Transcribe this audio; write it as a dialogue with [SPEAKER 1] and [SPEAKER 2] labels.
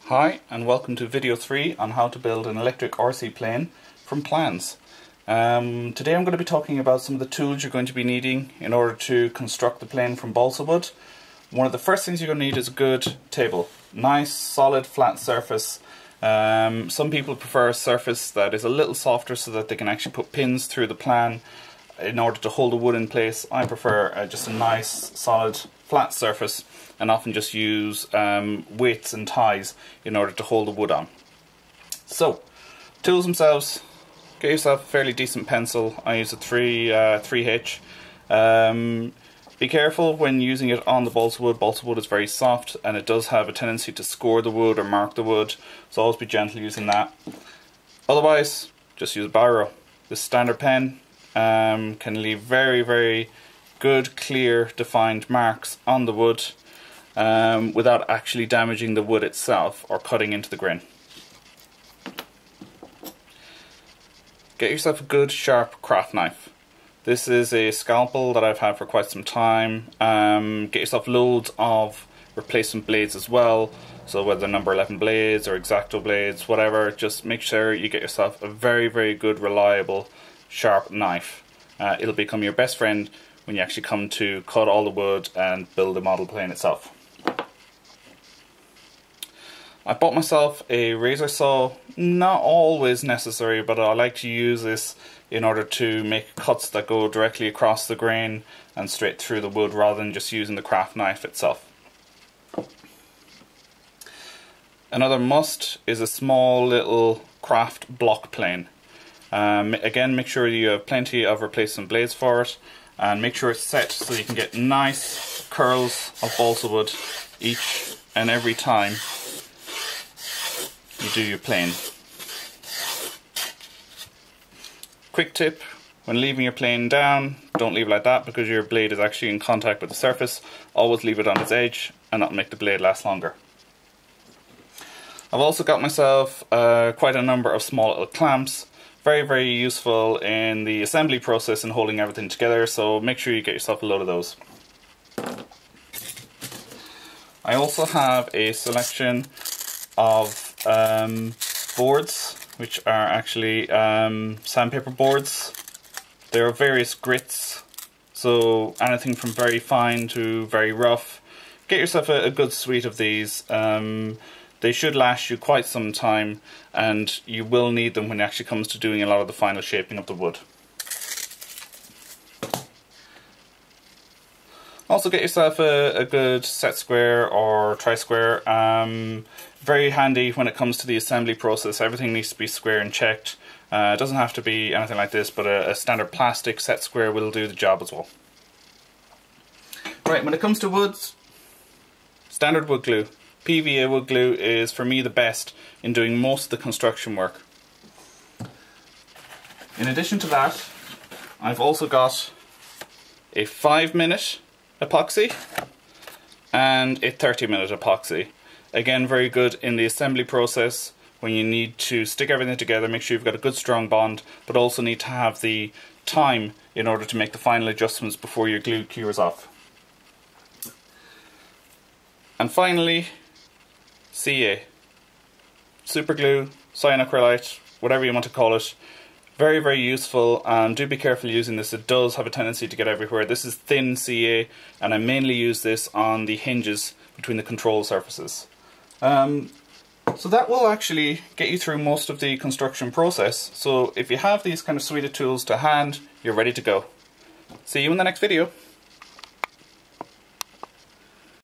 [SPEAKER 1] Hi and welcome to video 3 on how to build an electric RC plane from plans. Today I'm going to be talking about some of the tools you're going to be needing in order to construct the plane from balsa wood. One of the first things you're going to need is a good table. Nice, solid, flat surface. Some people prefer a surface that is a little softer so that they can actually put pins through the plan in order to hold the wood in place. I prefer just a nice, solid, flat surface, and often just use weights and ties in order to hold the wood on. So, tools themselves, get yourself a fairly decent pencil. I use a 3H. Be careful when using it on the balsa wood. Balsa wood is very soft and it does have a tendency to score the wood or mark the wood, so always be gentle using that. Otherwise, just use a biro. This standard pen can leave very good, clear, defined marks on the wood without actually damaging the wood itself or cutting into the grain. Get yourself a good sharp craft knife. This is a scalpel that I've had for quite some time. Get yourself loads of replacement blades as well, so whether number 11 blades or X-Acto blades, whatever, just make sure you get yourself a very good, reliable, sharp knife. It'll become your best friend when you actually come to cut all the wood and build the model plane itself. I bought myself a razor saw. Not always necessary, but I like to use this in order to make cuts that go directly across the grain and straight through the wood rather than just using the craft knife itself. Another must is a small little craft block plane. Again, make sure you have plenty of replacement blades for it, and make sure it's set so you can get nice curls of balsa wood each and every time you do your plane. Quick tip, when leaving your plane down, don't leave it like that because your blade is actually in contact with the surface. Always leave it on its edge and that'll make the blade last longer. I've also got myself quite a number of small little clamps. Very useful in the assembly process and holding everything together, so make sure you get yourself a load of those. I also have a selection of boards, which are actually sandpaper boards. There are various grits, so anything from very fine to very rough. Get yourself a good suite of these. They should last you quite some time, and you will need them when it actually comes to doing a lot of the final shaping of the wood. Also get yourself a good set square or tri-square. Very handy when it comes to the assembly process. Everything needs to be square and checked. It doesn't have to be anything like this, but a standard plastic set square will do the job as well. Right, when it comes to woods, standard wood glue. PVA wood glue is for me the best in doing most of the construction work. In addition to that, I've also got a 5-minute epoxy and a 30-minute epoxy. Again, very good in the assembly process when you need to stick everything together. Make sure you've got a good strong bond, but also need to have the time in order to make the final adjustments before your glue cures off. And finally, CA, super glue, cyanocrylite, whatever you want to call it. Very useful, and do be careful using this. It does have a tendency to get everywhere. This is thin CA, and I mainly use this on the hinges between the control surfaces. So that will actually get you through most of the construction process. So if you have these kind of suite of tools to hand, you're ready to go. See you in the next video.